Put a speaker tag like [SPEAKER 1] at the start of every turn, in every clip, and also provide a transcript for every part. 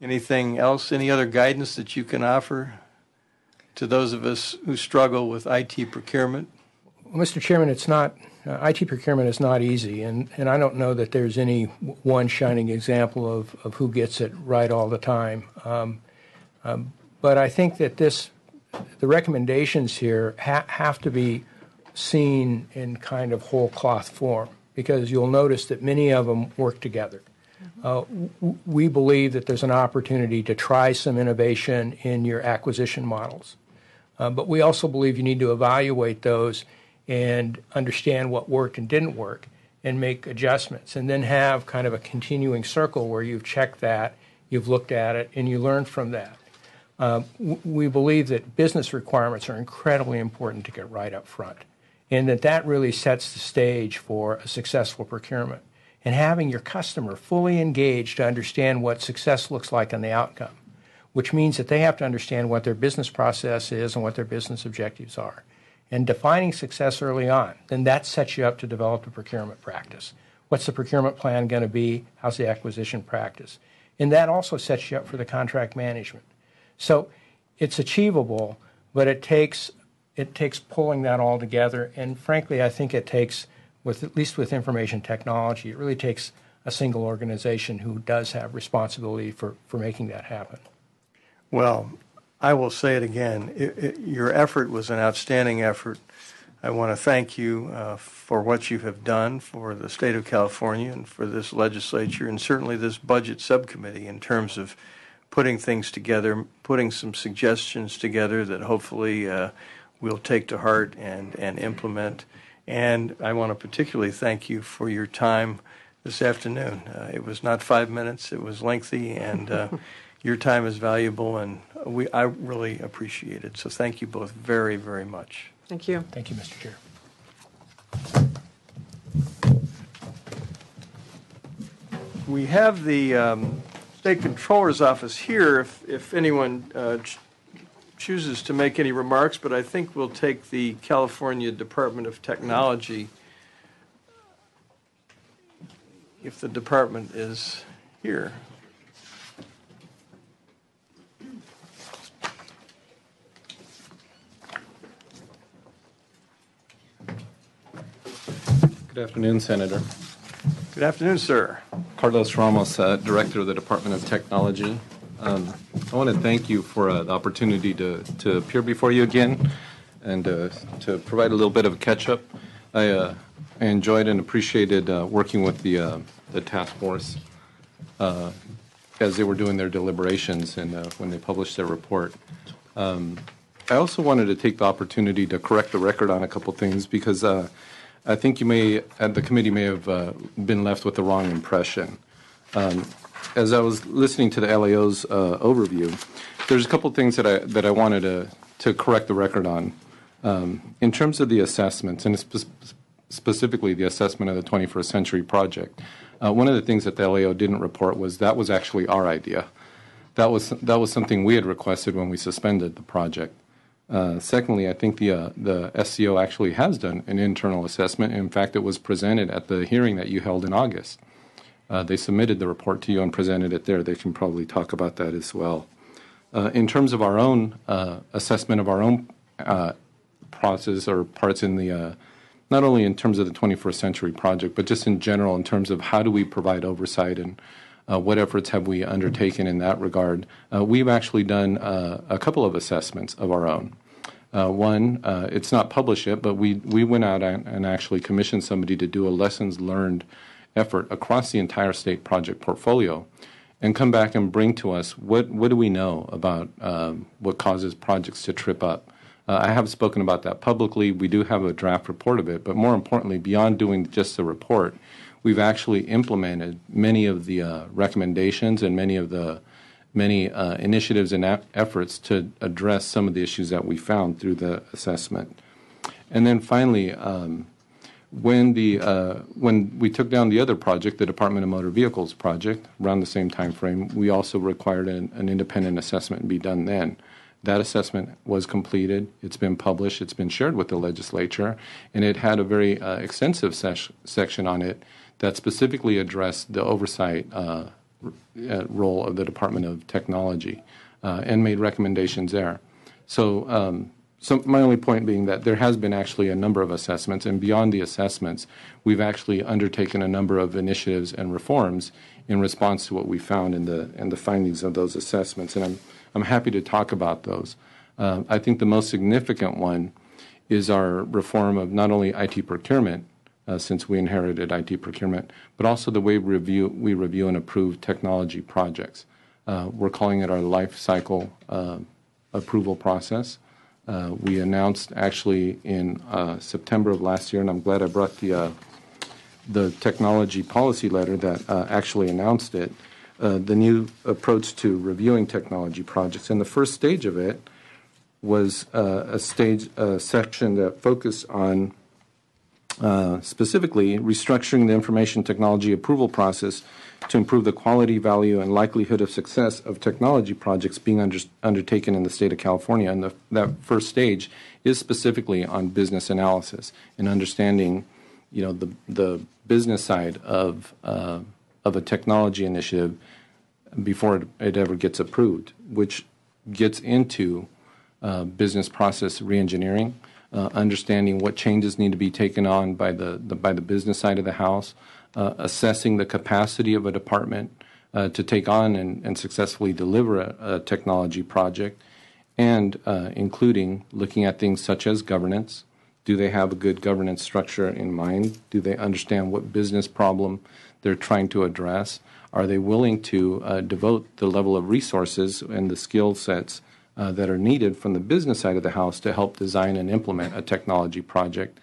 [SPEAKER 1] Anything else, any other guidance that you can offer to those of us who struggle with IT procurement?
[SPEAKER 2] Well, Mr. Chairman, it's not, IT procurement is not easy, and I don't know that there's any one shining example of who gets it right all the time. But I think that the recommendations here have to be seen in kind of whole cloth form, because you'll notice that many of them work together. We believe that there's an opportunity to try some innovation in your acquisition models. But we also believe you need to evaluate those and understand what worked and didn't work and make adjustments, and then have kind of a continuing circle where you've checked that, you've looked at it, and you learn from that. We believe that business requirements are incredibly important to get right up front, and that really sets the stage for a successful procurement. And having your customer fully engaged to understand what success looks like on the outcome, which means that they have to understand what their business process is and what their business objectives are. And defining success early on, then that sets you up to develop a procurement practice. What's the procurement plan going to be? How's the acquisition practice? And that also sets you up for the contract management. So it's achievable, but it takes pulling that all together. And frankly, I think it takes, at least with information technology, it really takes a single organization who does have responsibility for making that happen.
[SPEAKER 1] Well, I will say it again. Your effort was an outstanding effort. I want to thank you for what you have done for the state of California and for this legislature, and certainly this budget subcommittee, in terms of putting things together, putting some suggestions together that hopefully we'll take to heart and implement. And I want to particularly thank you for your time this afternoon. It was not 5 minutes. It was lengthy, and your time is valuable, and I really appreciate it. So thank you both very, very much.
[SPEAKER 3] Thank you.
[SPEAKER 2] Thank you, Mr. Chair.
[SPEAKER 1] We have the State Controller's Office here if anyone chooses to make any remarks, but I think we'll take the California Department of Technology if the department is here.
[SPEAKER 4] Good afternoon, Senator.
[SPEAKER 1] Good afternoon, sir.
[SPEAKER 4] Carlos Ramos, Director of the Department of Technology. I want to thank you for the opportunity to appear before you again and to provide a little bit of a catch-up. I enjoyed and appreciated working with the task force as they were doing their deliberations and when they published their report. I also wanted to take the opportunity to correct the record on a couple things, because I think the committee may have been left with the wrong impression. As I was listening to the LAO's overview, there's a couple things that I wanted to correct the record on. In terms of the assessments, and specifically the assessment of the 21st Century Project, one of the things that the LAO didn't report was that was actually our idea. That was something we had requested when we suspended the project. Secondly, I think the SCO actually has done an internal assessment. In fact, it was presented at the hearing that you held in August. They submitted the report to you and presented it there. They can probably talk about that as well. In terms of our own assessment of our own process or parts in the, not only in terms of the 21st Century Project, but just in general in terms of how do we provide oversight and what efforts have we undertaken in that regard, we've actually done a couple of assessments of our own. One, it's not published yet, but we went out and actually commissioned somebody to do a lessons learned effort across the entire state project portfolio and come back and bring to us what do we know about what causes projects to trip up. I have spoken about that publicly. We do have a draft report of it, but more importantly, beyond doing just the report, we've actually implemented many of the recommendations and many initiatives and efforts to address some of the issues that we found through the assessment. And then finally, when we took down the other project, the Department of Motor Vehicles project, around the same time frame, we also required an independent assessment be done then. That assessment was completed. It's been published. It's been shared with the legislature, and it had a very extensive section on it that specifically addressed the oversight role of the Department of Technology and made recommendations there. So my only point being that there has been actually a number of assessments, and beyond the assessments, we've actually undertaken a number of initiatives and reforms in response to what we found in the findings of those assessments, and I'm happy to talk about those. I think the most significant one is our reform of not only IT procurement, since we inherited IT procurement, but also the way we review and approve technology projects. We're calling it our life cycle approval process. We announced actually in September of last year, and I'm glad I brought the technology policy letter that actually announced it, the new approach to reviewing technology projects. And the first stage of it was a section that focused on specifically restructuring the information technology approval process to improve the quality, value, and likelihood of success of technology projects being undertaken in the state of California. And that first stage is specifically on business analysis and understanding, the business side of a technology initiative before it ever gets approved, which gets into business process reengineering, understanding what changes need to be taken on by the business side of the house, assessing the capacity of a department to take on and successfully deliver a technology project, and including looking at things such as governance. Do they have a good governance structure in mind? Do they understand what business problem they're trying to address? Are they willing to devote the level of resources and the skill sets that are needed from the business side of the house to help design and implement a technology project?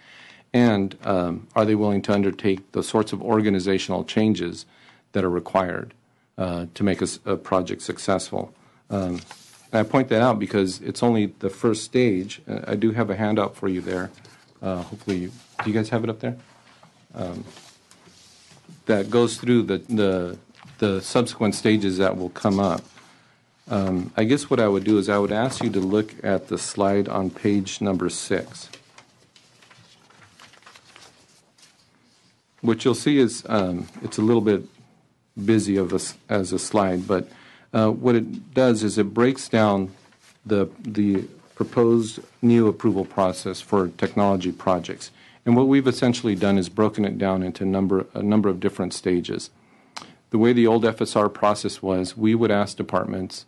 [SPEAKER 4] And are they willing to undertake the sorts of organizational changes that are required to make a project successful? And I point that out because it's only the first stage. I do have a handout for you there. Hopefully, do you guys have it up there? That goes through the subsequent stages that will come up. I guess what I would do is I would ask you to look at the slide on page number 6. What you'll see is it's a little bit busy as a slide, but what it does is it breaks down the proposed new approval process for technology projects. And what we've essentially done is broken it down into a number of different stages. The way the old FSR process was, we would ask departments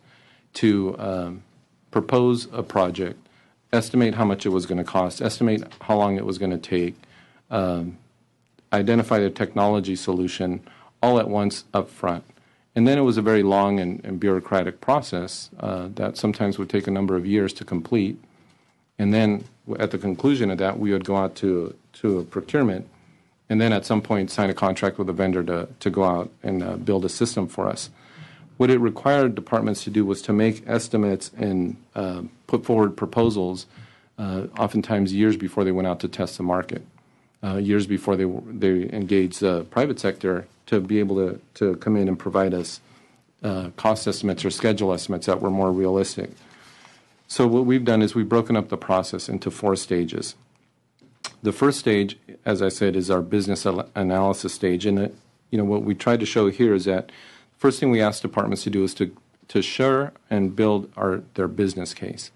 [SPEAKER 4] to propose a project, estimate how much it was going to cost, estimate how long it was going to take, identify the technology solution all at once up front. And then it was a very long and bureaucratic process that sometimes would take a number of years to complete. And then at the conclusion of that, we would go out to a procurement and then at some point sign a contract with a vendor to go out and build a system for us. What it required departments to do was to make estimates and put forward proposals oftentimes years before they went out to test the market, years before they engaged the private sector to be able to come in and provide us cost estimates or schedule estimates that were more realistic. So what we've done is we've broken up the process into 4 stages. The first stage, as I said, is our business analysis stage. And what we tried to show here is that first thing we ask departments to do is to share and build their business case.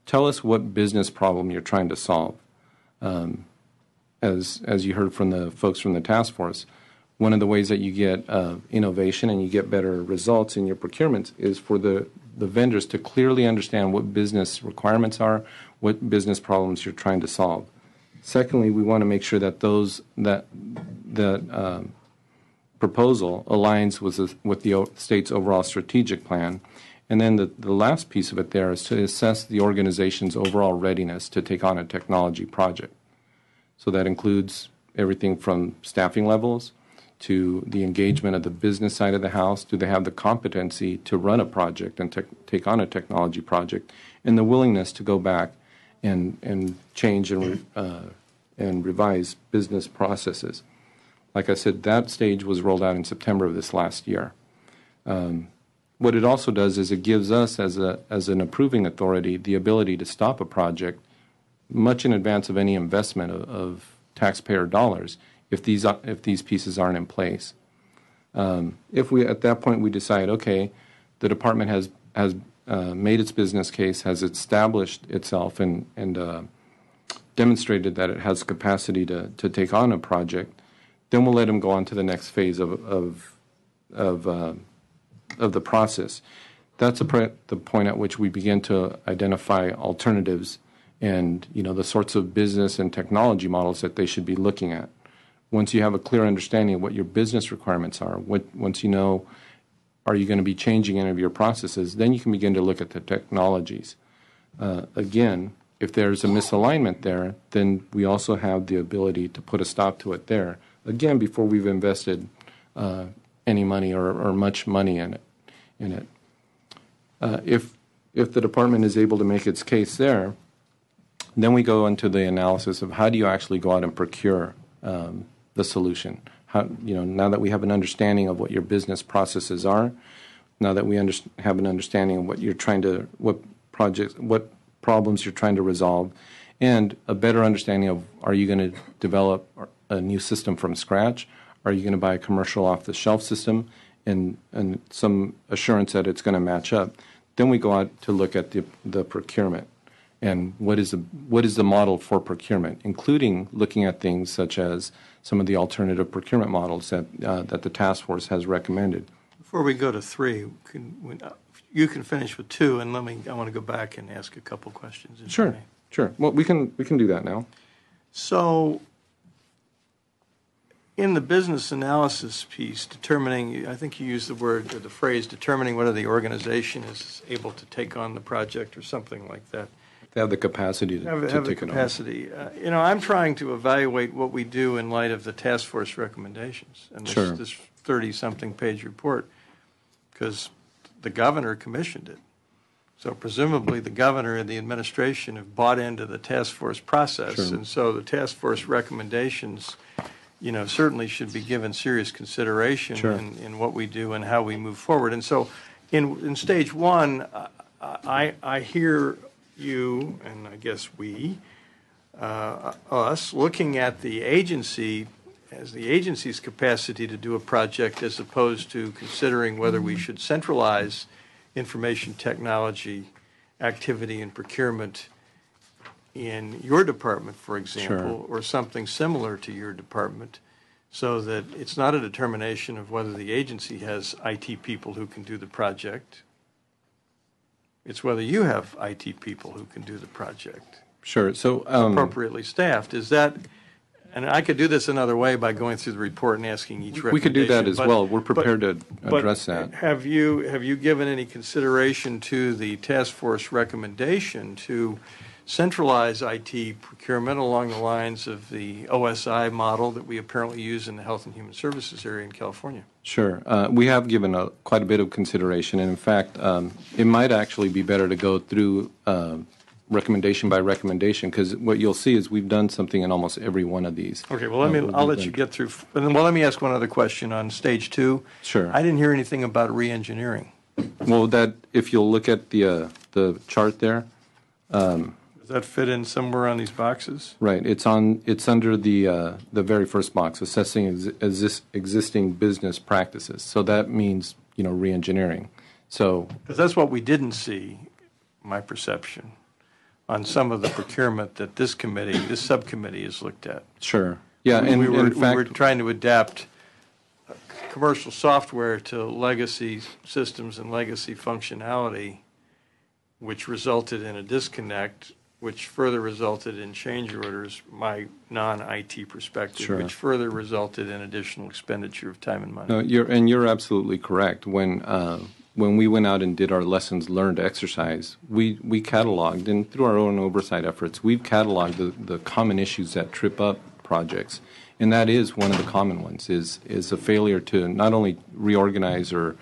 [SPEAKER 4] Tell us what business problem you're trying to solve. As you heard from the folks from the task force, one of the ways that you get innovation and you get better results in your procurements is for the vendors to clearly understand what business requirements are, what business problems you're trying to solve. Secondly, we want to make sure that that proposal aligns with the state's overall strategic plan. And then the last piece of it there is to assess the organization's overall readiness to take on a technology project. So that includes everything from staffing levels to the engagement of the business side of the house. Do they have the competency to run a project and take on a technology project, and the willingness to go back and change and revise business processes? Like I said, that stage was rolled out in September of this last year. What it also does is it gives us, as an approving authority, the ability to stop a project much in advance of any investment of taxpayer dollars if these pieces aren't in place. If we, at that point, we decide, okay, the department has made its business case, has established itself, and demonstrated that it has capacity to take on a project, then we'll let them go on to the next phase of the process. That's the point at which we begin to identify alternatives and the sorts of business and technology models that they should be looking at. Once you have a clear understanding of what your business requirements are, once you know, are you going to be changing any of your processes, then you can begin to look at the technologies. Again, if there's a misalignment there, then we also have the ability to put a stop to it there. Again, before we've invested any money or much money in it. If the department is able to make its case there, then we go into the analysis of how do you actually go out and procure the solution. Now that we have an understanding of what your business processes are, now that we have an understanding of what problems you're trying to resolve, and a better understanding of, are you going to develop a new system from scratch? Are you going to buy a commercial off-the-shelf system and some assurance that it's going to match up? Then we go out to look at the procurement and what is the model for procurement, including looking at things such as some of the alternative procurement models that the task force has recommended.
[SPEAKER 1] Before we go to 3, you can finish with 2, and I want to go back and ask a couple questions.
[SPEAKER 4] Sure. Well, we can do that now.
[SPEAKER 1] So, in the business analysis piece, I think you used the phrase, determining whether the organization is able to take on the project or something like that.
[SPEAKER 4] They have the capacity to take it on.
[SPEAKER 1] I'm trying to evaluate what we do in light of the task force recommendations and this 30-something page report, because the governor commissioned it. So presumably the governor and the administration have bought into the task force process, and so the task force recommendations, certainly should be given serious consideration in what we do and how we move forward. And so in stage 1, I hear you, and I guess us, looking at the agency as the agency's capacity to do a project, as opposed to considering whether we should centralize information technology activity and procurement in your department, for example, or something similar to your department, so that it's not a determination of whether the agency has IT people who can do the project. It's whether you have IT people who can do the project.
[SPEAKER 4] Sure. So
[SPEAKER 1] appropriately staffed. Is that? And I could do this another way by going through the report and asking each recommendation.
[SPEAKER 4] We could do that as well. We're prepared to address that.
[SPEAKER 1] Have you given any consideration to the task force recommendation to centralize IT procurement along the lines of the OSI model that we apparently use in the Health and Human Services area in California?
[SPEAKER 4] Sure. We have given quite a bit of consideration. And in fact, it might actually be better to go through recommendation by recommendation, because what you'll see is we've done something in almost every one of these.
[SPEAKER 1] Okay, well, I'll let you get through. Well, let me ask one other question on stage 2.
[SPEAKER 4] Sure.
[SPEAKER 1] I didn't hear anything about re-engineering.
[SPEAKER 4] Well, if you'll look at the chart there.
[SPEAKER 1] Does that fit in somewhere on these boxes?
[SPEAKER 4] Right. It's under the very first box, assessing existing business practices. So that means re-engineering. So
[SPEAKER 1] because that's what we didn't see, my perception, on some of the procurement that this subcommittee has looked at.
[SPEAKER 4] Sure. Yeah, and
[SPEAKER 1] we
[SPEAKER 4] in fact,
[SPEAKER 1] were trying to adapt commercial software to legacy systems and legacy functionality, which resulted in a disconnect, which further resulted in change orders, my non-IT perspective,
[SPEAKER 4] Sure.
[SPEAKER 1] which further resulted in additional expenditure of time and money.
[SPEAKER 4] No, you're absolutely correct. When we went out and did our lessons learned exercise, we cataloged, and through our own oversight efforts, we've cataloged the common issues that trip up projects. And that is one of the common ones, is a failure to not only reorganize or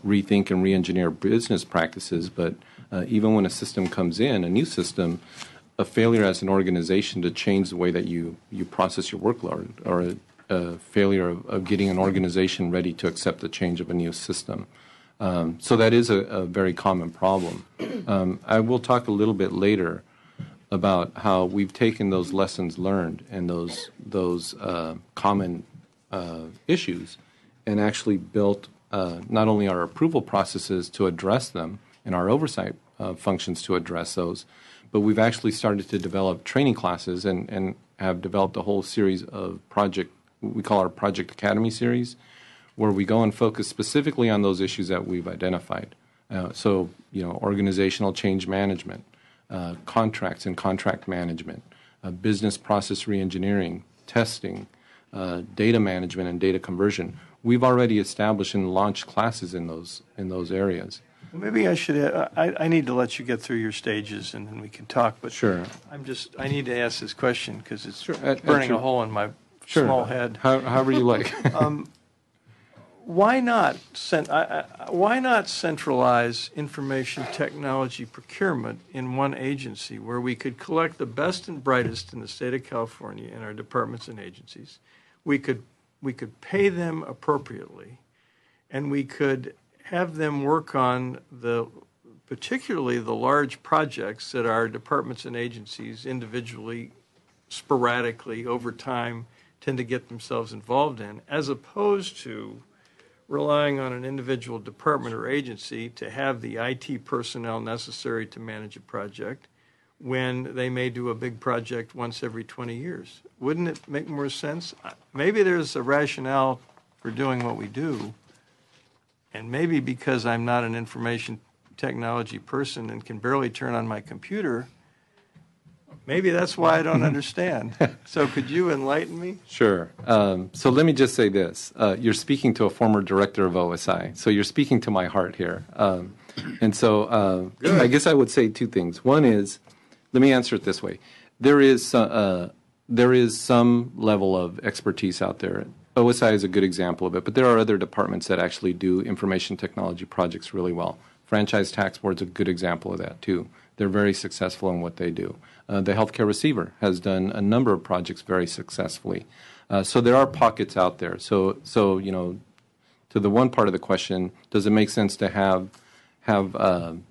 [SPEAKER 4] rethink and re-engineer business practices, but even when a system comes in, a new system, a failure as an organization to change the way that you process your workload, or a failure of getting an organization ready to accept the change of a new system. So that is a very common problem. I will talk a little bit later about how we've taken those lessons learned and those common issues, and actually built not only our approval processes to address them and our oversight functions to address those, but we've actually started to develop training classes and have developed a whole series of we call our Project Academy series, where we go and focus specifically on those issues that we've identified. So, organizational change management, contracts and contract management, business process reengineering, testing, data management and data conversion. We've already established and launched classes in those areas.
[SPEAKER 1] Maybe I should. I need to let you get through your stages, and then we can talk. But
[SPEAKER 4] Sure.
[SPEAKER 1] I need to ask this question because it's
[SPEAKER 4] Sure.
[SPEAKER 1] burning a hole in my small head.
[SPEAKER 4] However you like.
[SPEAKER 1] Why not centralize information technology procurement in one agency where we could collect the best and brightest in the state of California in our departments and agencies? We could pay them appropriately, and we could have them work on particularly the large projects that our departments and agencies individually, sporadically, over time, tend to get themselves involved in, as opposed to relying on an individual department or agency to have the IT personnel necessary to manage a project when they may do a big project once every 20 years. Wouldn't it make more sense? Maybe there's a rationale for doing what we do, and maybe because I'm not an information technology person and can barely turn on my computer, maybe that's why I don't understand. So could you enlighten me?
[SPEAKER 4] Sure. So let me just say this. You're speaking to a former director of OSI, so you're speaking to my heart here. And so I guess I would say two things. One is, let me answer it this way. There is some level of expertise out there. OSI is a good example of it, but there are other departments that actually do information technology projects really well. Franchise Tax Board is a good example of that, too. They're very successful in what they do. The healthcare receiver has done a number of projects very successfully. So there are pockets out there. So to the one part of the question, does it make sense to have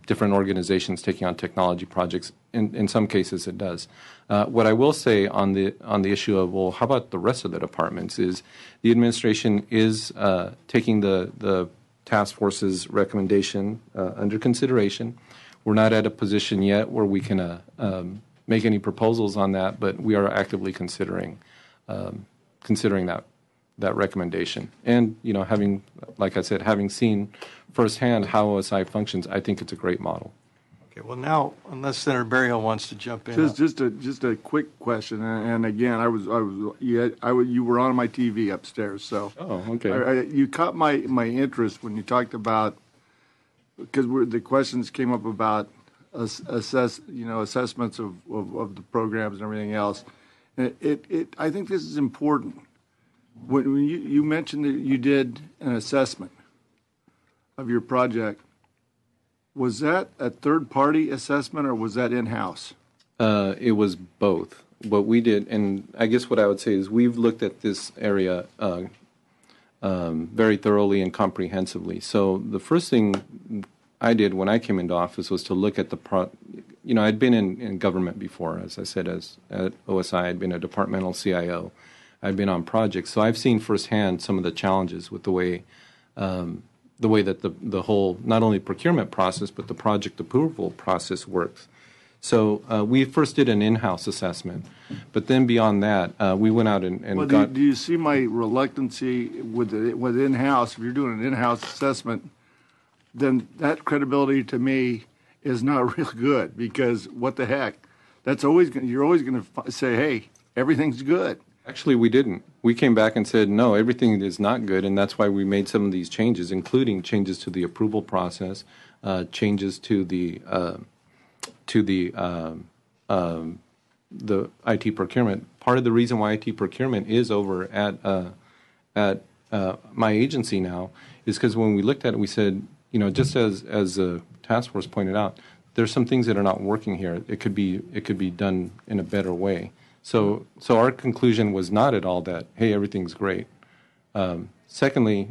[SPEAKER 4] different organizations taking on technology projects? In some cases, it does. What I will say on the issue of, well, how about the rest of the departments, is the administration is taking the task force's recommendation under consideration. We're not at a position yet where we can make any proposals on that, but we are actively considering that recommendation. And having, like I said, having seen firsthand how OSI functions, I think it's a great model.
[SPEAKER 1] Okay. Well, now, unless Senator Berryhill wants to jump in,
[SPEAKER 3] Just a quick question, and again, you were on my TV upstairs, so
[SPEAKER 4] okay.
[SPEAKER 3] you caught my interest when you talked about, because the questions came up about assessments of the programs and everything else. I think this is important. When you mentioned that you did an assessment of your project, was that a third-party assessment or was that in-house?
[SPEAKER 4] It was both. What we did, and I guess what I would say is we've looked at this area very thoroughly and comprehensively. So the first thing I did when I came into office was to look at I'd been in government before, as I said, at OSI. I'd been a departmental CIO. I'd been on projects. So I've seen firsthand some of the challenges with the way that the whole, not only procurement process, but the project approval process works. So we first did an in-house assessment, but then beyond that, we went out and
[SPEAKER 3] well,
[SPEAKER 4] got...
[SPEAKER 3] Do you see my reluctancy with in-house? If you're doing an in-house assessment, then that credibility to me is not real good, because what the heck? You're always going to say, hey, everything's good.
[SPEAKER 4] Actually, we didn't. We came back and said, no, everything is not good, and that's why we made some of these changes, including changes to the approval process, changes to the IT procurement. Part of the reason why IT procurement is over at my agency now is because when we looked at it, we said, just as the task force pointed out, there's some things that are not working here. It could be done in a better way. So our conclusion was not at all that, hey, everything's great. Secondly,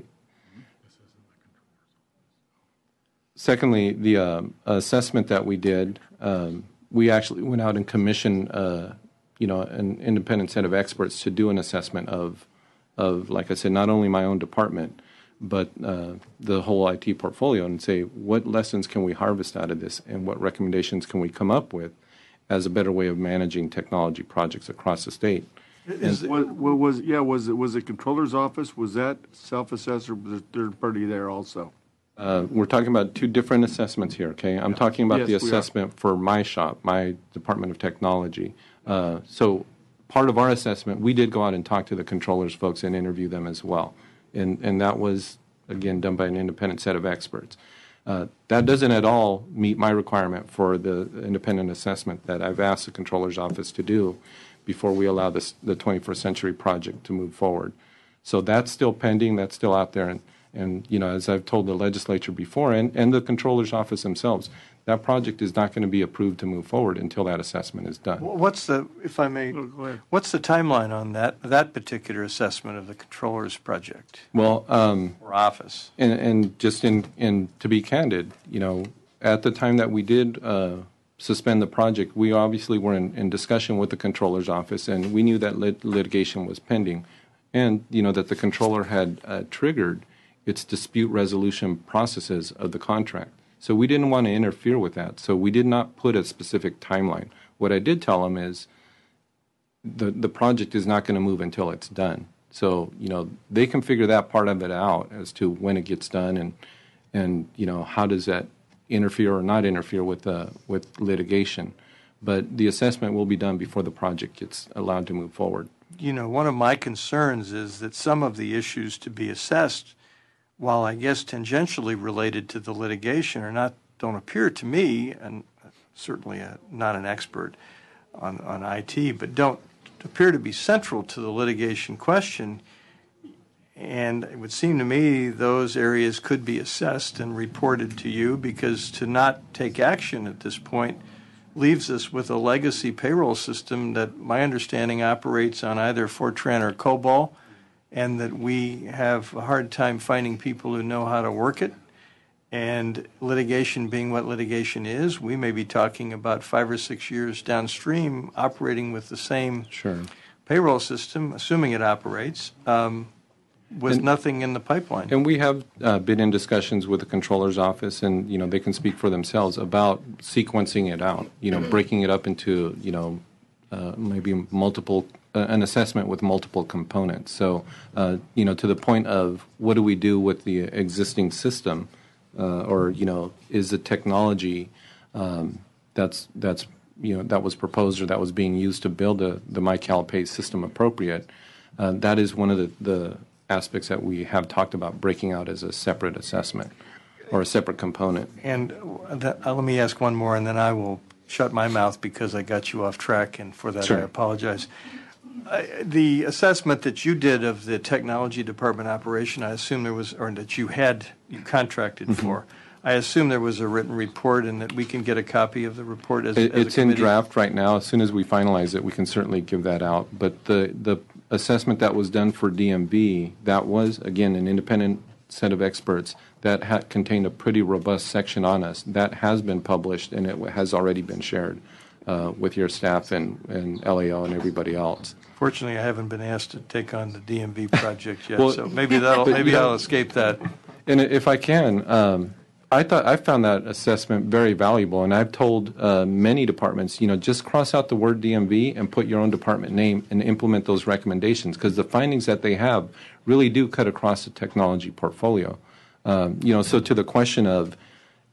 [SPEAKER 4] the assessment that we did, we actually went out and commissioned, an independent set of experts to do an assessment of, like I said, not only my own department, but the whole IT portfolio and say, what lessons can we harvest out of this and what recommendations can we come up with as a better way of managing technology projects across the state?
[SPEAKER 3] Was the controller's office, was that self-assessed or was there a third party there also?
[SPEAKER 4] We're talking about two different assessments here, okay? I'm talking about
[SPEAKER 3] Yes,
[SPEAKER 4] the
[SPEAKER 3] we are.
[SPEAKER 4] assessment for my shop, my Department of Technology. So part of our assessment, we did go out and talk to the controllers folks and interview them as well. And that was, again, done by an independent set of experts. That doesn't at all meet my requirement for the independent assessment that I've asked the controller's office to do before we allow the 21st Century project to move forward. So that's still pending, that's still out there. And you know, as I've told the legislature before and the controller's office themselves, that project is not going to be approved to move forward until that assessment is done.
[SPEAKER 1] What's the, if I may,
[SPEAKER 3] Go ahead.
[SPEAKER 1] what's the timeline on that particular assessment of the controller's project
[SPEAKER 4] Well,
[SPEAKER 1] or office?
[SPEAKER 4] and just in to be candid, you know, at the time that we did suspend the project, we obviously were in discussion with the controller's office, and we knew that litigation was pending, and you know that the controller had triggered its dispute resolution processes of the contract. So we didn't want to interfere with that. So we did not put a specific timeline. What I did tell them is the project is not going to move until it's done. So, you know, they can figure that part of it out as to when it gets done and you know, how does that interfere or not interfere with litigation. But the assessment will be done before the project gets allowed to move forward.
[SPEAKER 1] You know, one of my concerns is that some of the issues to be assessed, while I guess tangentially related to the litigation, don't appear to me, and certainly not an expert on IT, but don't appear to be central to the litigation question. And it would seem to me those areas could be assessed and reported to you, because to not take action at this point leaves us with a legacy payroll system that my understanding operates on either Fortran or COBOL, and that we have a hard time finding people who know how to work it. And litigation being what litigation is, we may be talking about 5 or 6 years downstream operating with the same payroll system, assuming it operates, with nothing in the pipeline.
[SPEAKER 4] And we have been in discussions with the controller's office, and you know they can speak for themselves about sequencing it out. You know, breaking it up into maybe multiple an assessment with multiple components. So you know, to the point of what do we do with the existing system, or you know, is the technology that was proposed or that was being used to build the MyCalPay system appropriate? That is one of the aspects that we have talked about breaking out as a separate assessment or a separate component.
[SPEAKER 1] And let me ask one more, and then I will shut my mouth because I got you off track, and for that I apologize. The assessment that you did of the technology department operation, I assume there was, or that you contracted for, I assume there was a written report, and that we can get a copy of the report as
[SPEAKER 4] It's
[SPEAKER 1] a
[SPEAKER 4] in
[SPEAKER 1] committee?
[SPEAKER 4] draft right now. As soon as we finalize it, we can certainly give that out. But the assessment that was done for DMV, that was, again, an independent set of experts that contained a pretty robust section on us. That has been published, and it has already been shared with your staff and LAO and everybody else.
[SPEAKER 1] Fortunately, I haven't been asked to take on the DMV project yet,
[SPEAKER 4] Well,
[SPEAKER 1] so maybe I'll escape that.
[SPEAKER 4] And if I can, I found that assessment very valuable, and I've told many departments, you know, just cross out the word DMV and put your own department name and implement those recommendations, because the findings that they have really do cut across the technology portfolio. You know, so to the question of,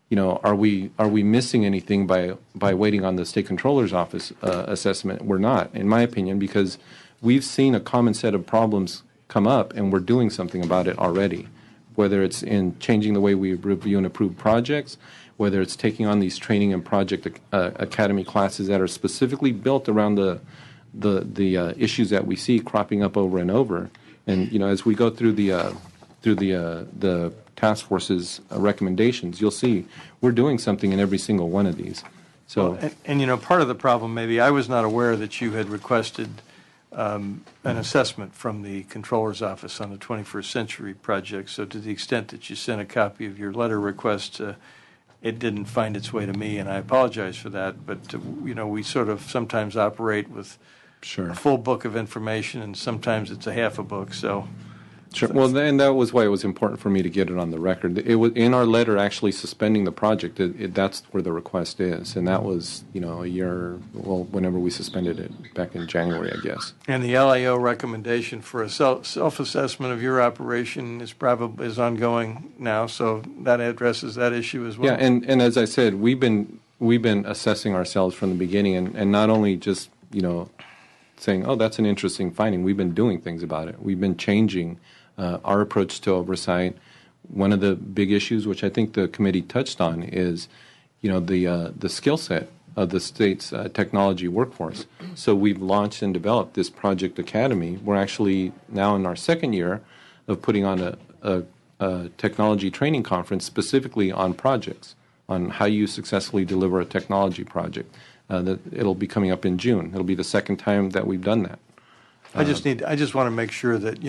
[SPEAKER 4] you know, are we missing anything by waiting on the state controller's office assessment? We're not, in my opinion, because we've seen a common set of problems come up, and we're doing something about it already. Whether it's in changing the way we review and approve projects, whether it's taking on these training and project academy classes that are specifically built around the issues that we see cropping up over and over. And you know, as we go through the task force's recommendations, you'll see we're doing something in every single one of these. So,
[SPEAKER 1] and you know, part of the problem, maybe I was not aware that you had requested an assessment from the Controller's Office on the 21st Century project. So to the extent that you sent a copy of your letter request, it didn't find its way to me, and I apologize for that. But, you know, we sort of sometimes operate with a full book of information, and sometimes it's a half a book. So
[SPEAKER 4] Sure. Well, and that was why it was important for me to get it on the record. It was in our letter actually suspending the project. That's where the request is, and that was, a year. Well, whenever we suspended it back in January, I guess.
[SPEAKER 1] And the LAO recommendation for a self-assessment of your operation is ongoing now, so that addresses that issue as well.
[SPEAKER 4] Yeah, and as I said, we've been assessing ourselves from the beginning, and not only just saying, oh, that's an interesting finding. We've been doing things about it. We've been changing our approach to oversight. One of the big issues, which I think the committee touched on, is the skill set of the state's technology workforce. So we've launched and developed this Project Academy. We're actually now in our second year of putting on a technology training conference specifically on projects, on how you successfully deliver a technology project. It'll be coming up in June. It'll be the second time that we've done that.
[SPEAKER 1] I just want to make sure that,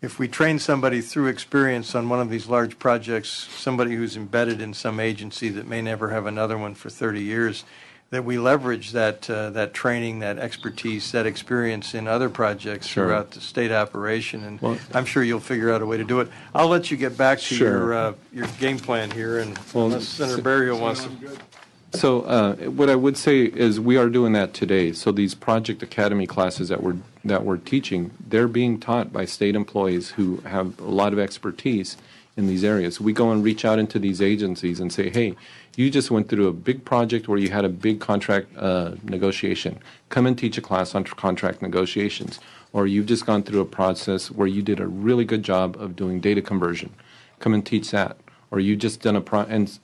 [SPEAKER 1] if we train somebody through experience on one of these large projects, somebody who's embedded in some agency that may never have another one for 30 years, that we leverage that training, that expertise, that experience in other projects throughout the state operation. And I'm sure you'll figure out a way to do it. I'll let you get back to your game plan here, and unless Senator Berrio wants to.
[SPEAKER 4] So what I would say is we are doing that today. So these Project Academy classes that we're teaching, they're being taught by state employees who have a lot of expertise in these areas. We go and reach out into these agencies and say, hey, you just went through a big project where you had a big contract negotiation. Come and teach a class on contract negotiations. Or you've just gone through a process where you did a really good job of doing data conversion. Come and teach that. Or you just done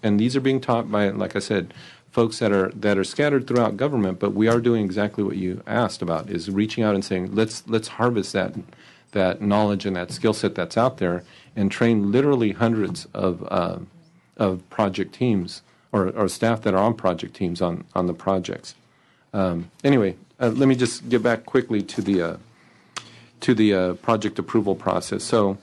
[SPEAKER 4] and these are being taught by, like I said, folks that are scattered throughout government, but we are doing exactly what you asked about, is reaching out and saying, let's harvest that knowledge and that skill set that's out there and train literally hundreds of project teams or staff that are on project teams on the projects. Anyway, let me just get back quickly to the project approval process. So,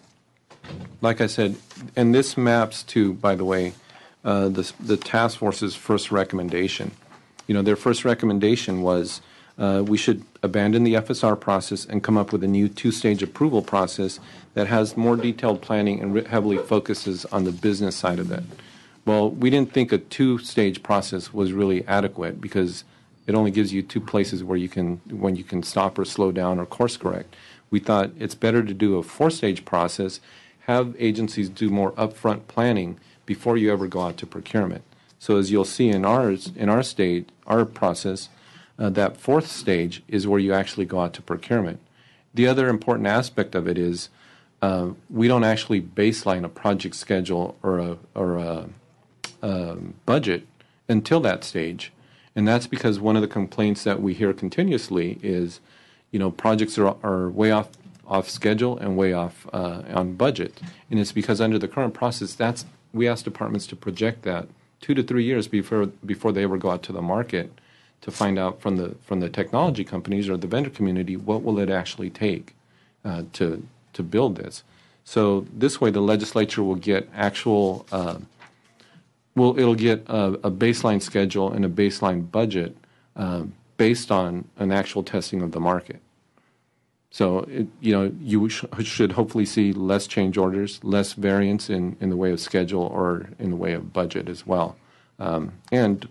[SPEAKER 4] like I said, and this maps to, by the way, the task force's first recommendation. Their first recommendation was we should abandon the FSR process and come up with a new two-stage approval process that has more detailed planning and heavily focuses on the business side of it. Well, we didn't think a two-stage process was really adequate because it only gives you two places where you can stop or slow down or course correct. We thought it's better to do a four-stage process, have agencies do more upfront planning before you ever go out to procurement. So as you'll see in our process, that fourth stage is where you actually go out to procurement. The other important aspect of it is we don't actually baseline a project schedule or a budget until that stage, and that's because one of the complaints that we hear continuously is, projects are way off schedule and way off on budget, and it's because under the current process we ask departments to project that 2 to 3 years before they ever go out to the market to find out from the technology companies or the vendor community what will it actually take to build this. So this way the legislature will get it'll get a baseline schedule and a baseline budget based on an actual testing of the market. So, you should hopefully see less change orders, less variance in the way of schedule or in the way of budget as well. And,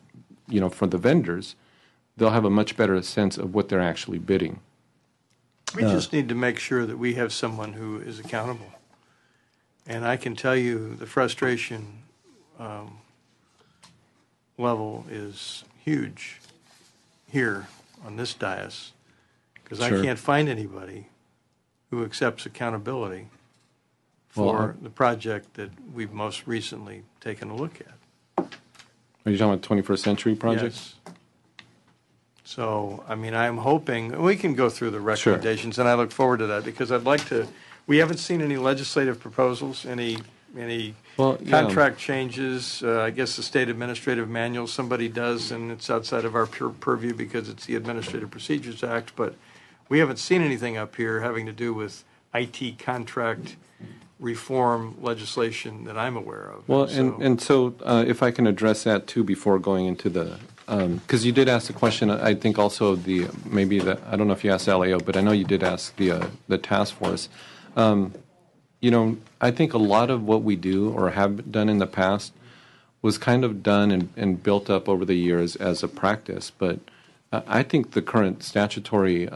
[SPEAKER 4] for the vendors, they'll have a much better sense of what they're actually bidding.
[SPEAKER 1] We just need to make sure that we have someone who is accountable. And I can tell you the frustration level is huge here on this dais. Because I can't find anybody who accepts accountability for the project that we've most recently taken a look at.
[SPEAKER 4] Are you talking about 21st century projects?
[SPEAKER 1] Yes. So, I'm hoping, we can go through the recommendations, and I look forward to that, because we haven't seen any legislative proposals, any contract changes. I guess the state administrative manual somebody does, and it's outside of our purview because it's the Administrative Procedures Act, but we haven't seen anything up here having to do with IT contract reform legislation that I'm aware of.
[SPEAKER 4] Well, so if I can address that too before going into the, because you did ask the question, I think also I don't know if you asked LAO, but I know you did ask the task force. I think a lot of what we do or have done in the past was kind of done and built up over the years as a practice. But I think the current statutory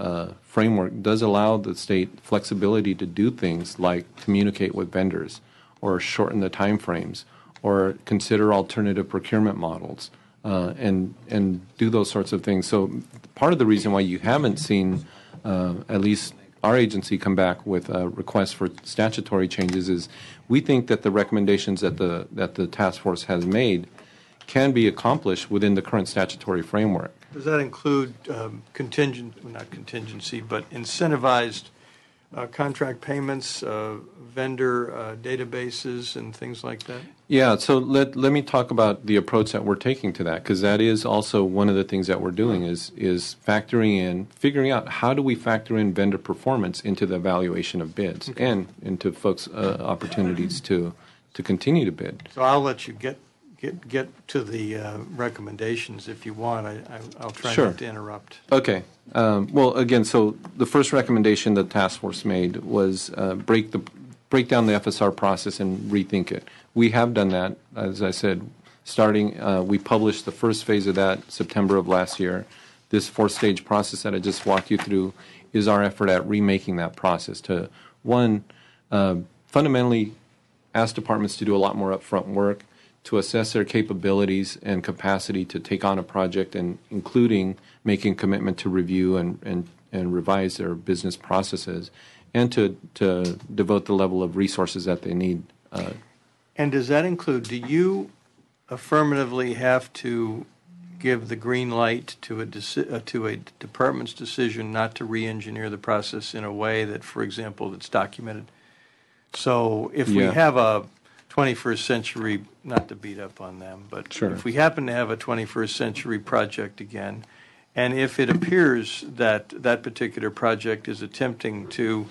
[SPEAKER 4] framework does allow the state flexibility to do things like communicate with vendors or shorten the time frames or consider alternative procurement models and do those sorts of things. So part of the reason why you haven't seen at least our agency come back with a request for statutory changes is we think that the recommendations that the task force has made can be accomplished within the current statutory framework.
[SPEAKER 1] Does that include not contingency, but incentivized contract payments, vendor databases, and things like that?
[SPEAKER 4] Yeah, so let me talk about the approach that we're taking to that, because that is also one of the things that we're doing is figuring out how do we factor in vendor performance into the evaluation of bids and into folks' opportunities to continue to bid.
[SPEAKER 1] So I'll let you get to the recommendations if you want. I'll try
[SPEAKER 4] Sure.
[SPEAKER 1] not to interrupt.
[SPEAKER 4] Okay. Well, again, so the first recommendation the task force made was break down the FSR process and rethink it. We have done that, as I said, starting. We published the first phase of that September of last year. This 4-stage process that I just walked you through is our effort at remaking that process to, one, fundamentally ask departments to do a lot more upfront work, to assess their capabilities and capacity to take on a project, and including making commitment to review and revise their business processes, and to devote the level of resources that they need.
[SPEAKER 1] And does that include, do you affirmatively have to give the green light to a department's decision not to re-engineer the process in a way that, for example, that's documented? So if we have a 21st century, not to beat up on them, but
[SPEAKER 4] Sure.
[SPEAKER 1] if we happen to have a 21st century project again, and if it appears that that particular project is attempting to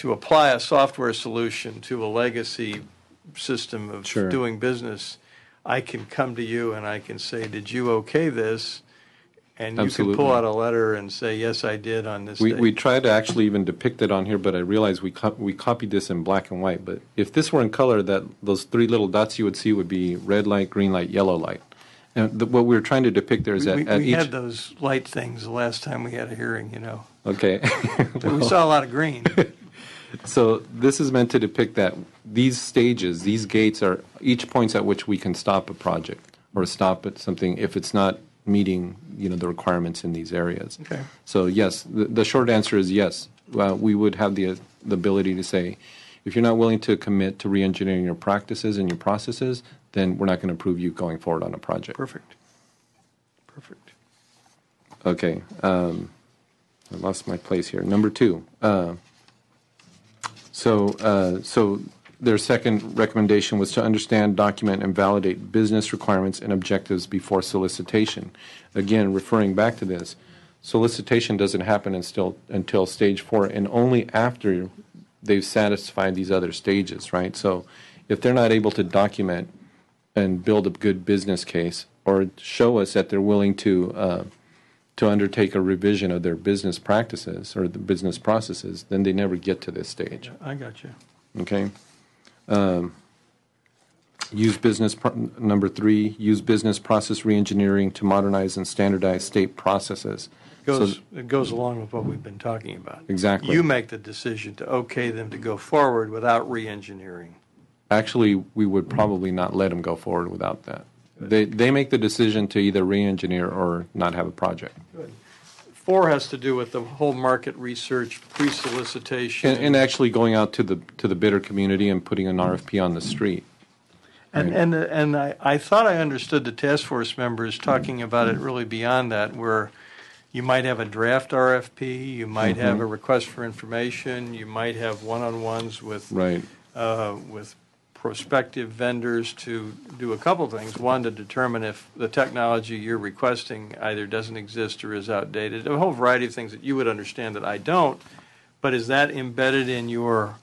[SPEAKER 1] apply a software solution to a legacy system of
[SPEAKER 4] Sure.
[SPEAKER 1] doing business, I can come to you and I can say, did you okay this? And you
[SPEAKER 4] Absolutely.
[SPEAKER 1] can pull out a letter and say, yes, I did on this date.
[SPEAKER 4] We tried to actually even depict it on here, but I realized we copied this in black and white. But if this were in color, those 3 little dots you would see would be red light, green light, yellow light. And what we were trying to depict there is that
[SPEAKER 1] we
[SPEAKER 4] at each...
[SPEAKER 1] had those light things the last time we had a hearing,
[SPEAKER 4] Okay.
[SPEAKER 1] We saw a lot of green.
[SPEAKER 4] So this is meant to depict that these stages, these gates are each points at which we can stop a project or stop at something if it's not meeting, the requirements in these areas.
[SPEAKER 1] Okay.
[SPEAKER 4] So yes, the short answer is yes. We would have the ability to say, if you're not willing to commit to re-engineering your practices and your processes, then we're not going to approve you going forward on a project.
[SPEAKER 1] Perfect.
[SPEAKER 4] Okay. I lost my place here. Number 2. So their second recommendation was to understand, document, and validate business requirements and objectives before solicitation. Again, referring back to this, solicitation doesn't happen until stage 4, and only after they've satisfied these other stages, right? So if they're not able to document and build a good business case or show us that they're willing to undertake a revision of their business practices or the business processes, then they never get to this stage.
[SPEAKER 1] I got you.
[SPEAKER 4] Okay. Number 3, use business process reengineering to modernize and standardize state processes.
[SPEAKER 1] It goes along with what we've been talking about.
[SPEAKER 4] Exactly.
[SPEAKER 1] You make the decision to okay them to go forward without re-engineering.
[SPEAKER 4] Actually, we would probably not let them go forward without that. They make the decision to either re-engineer or not have a project.
[SPEAKER 1] Good. 4 has to do with the whole market research, pre-solicitation.
[SPEAKER 4] And actually going out to the bidder community and putting an RFP on the street.
[SPEAKER 1] And I thought I understood the task force members talking about it really beyond that, where you might have a draft RFP, you might have a request for information, you might have one-on-ones with prospective vendors to do a couple things. One, to determine if the technology you're requesting either doesn't exist or is outdated. A whole variety of things that you would understand that I don't. But is that embedded in your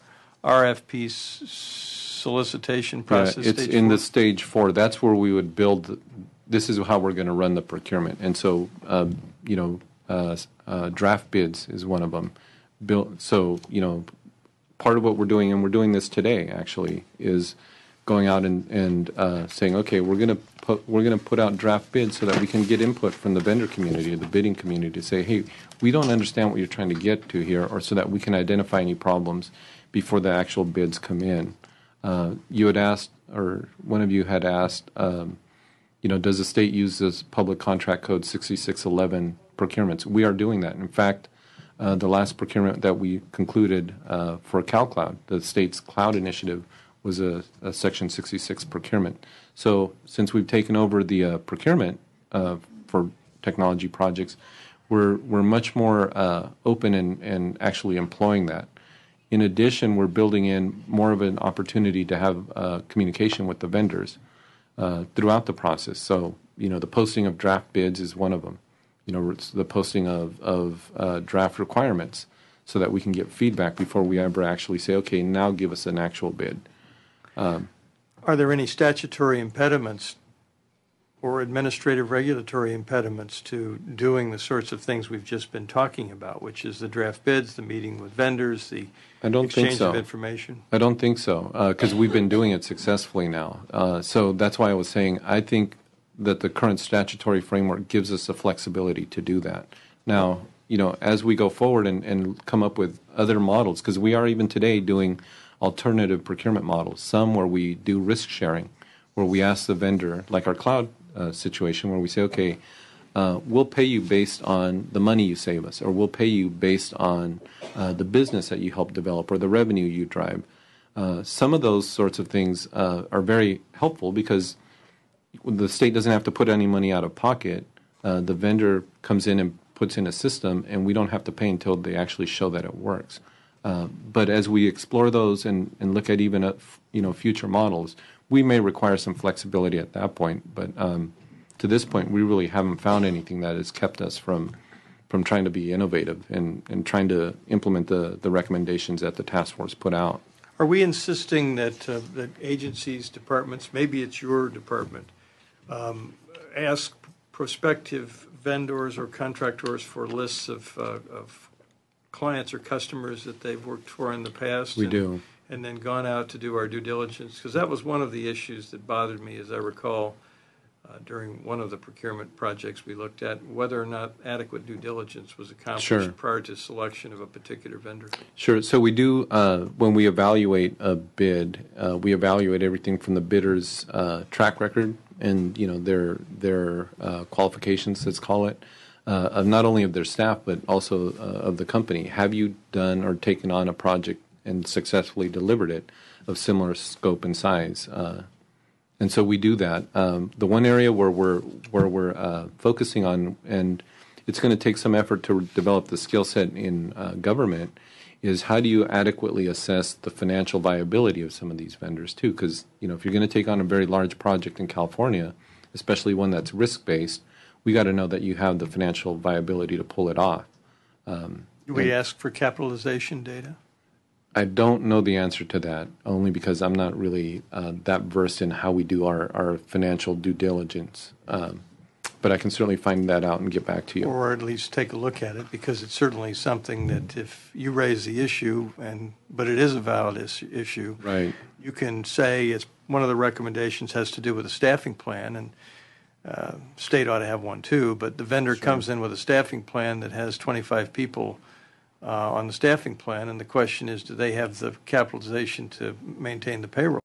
[SPEAKER 1] RFP solicitation process?
[SPEAKER 4] It's in the stage 4. That's where we would build. This is how we're going to run the procurement. And so, draft bids is one of them. build. So part of what we're doing, and we're doing this today actually, is going out and saying, okay, we're going to put out draft bids so that we can get input from the vendor community or the bidding community to say, hey, we don't understand what you're trying to get to here, or so that we can identify any problems before the actual bids come in. You had asked, or one of you had asked, does the state use this public contract code 6611 procurements? We are doing that. In fact, the last procurement that we concluded for CalCloud, the state's cloud initiative, was a Section 66 procurement. So since we've taken over the procurement for technology projects, we're much more open and actually employing that. In addition, we're building in more of an opportunity to have communication with the vendors throughout the process. So, the posting of draft bids is one of them. It's the posting of draft requirements so that we can get feedback before we ever actually say, okay, now give us an actual bid.
[SPEAKER 1] Are there any statutory impediments or administrative regulatory impediments to doing the sorts of things we've just been talking about, which is the draft bids, the meeting with vendors, the exchange of information?
[SPEAKER 4] I don't think so, because we've been doing it successfully now. So that's why I was saying I think that the current statutory framework gives us the flexibility to do that. Now, as we go forward and come up with other models, because we are even today doing alternative procurement models, some where we do risk sharing, where we ask the vendor, like our cloud situation, where we say, okay, we'll pay you based on the money you save us, or we'll pay you based on the business that you help develop or the revenue you drive. Some of those sorts of things are very helpful because the state doesn't have to put any money out of pocket. The vendor comes in and puts in a system, and we don't have to pay until they actually show that it works. But as we explore those and look at even at future models, we may require some flexibility at that point. But to this point, we really haven't found anything that has kept us from trying to be innovative and trying to implement the recommendations that the task force put out.
[SPEAKER 1] Are we insisting that agencies, departments, maybe it's your department, ask prospective vendors or contractors for lists of clients or customers that they've worked for in the past?
[SPEAKER 4] We do.
[SPEAKER 1] And then gone out to do our due diligence? Because that was one of the issues that bothered me, as I recall, during one of the procurement projects we looked at, whether or not adequate due diligence was accomplished prior to selection of a particular vendor.
[SPEAKER 4] Sure. So we do, when we evaluate a bid, we evaluate everything from the bidder's track record and their qualifications, let's call it, of not only of their staff but also of the company. Have you done or taken on a project and successfully delivered it of similar scope and size? And so we do that. The one area where we're focusing on, and it's going to take some effort to develop the skill set in government, is how do you adequately assess the financial viability of some of these vendors too? Because if you're going to take on a very large project in California, especially one that's risk-based, we got to know that you have the financial viability to pull it off.
[SPEAKER 1] Do we ask for capitalization data?
[SPEAKER 4] I don't know the answer to that, only because I'm not really that versed in how we do our financial due diligence. But I can certainly find that out and get back to you.
[SPEAKER 1] Or at least take a look at it, because it's certainly something that if you raise the issue, but it is a valid issue,
[SPEAKER 4] right?
[SPEAKER 1] You can say it's one of the recommendations has to do with a staffing plan, and state ought to have one too, but the vendor comes in with a staffing plan that has 25 people on the staffing plan, and the question is, do they have the capitalization to maintain the payroll?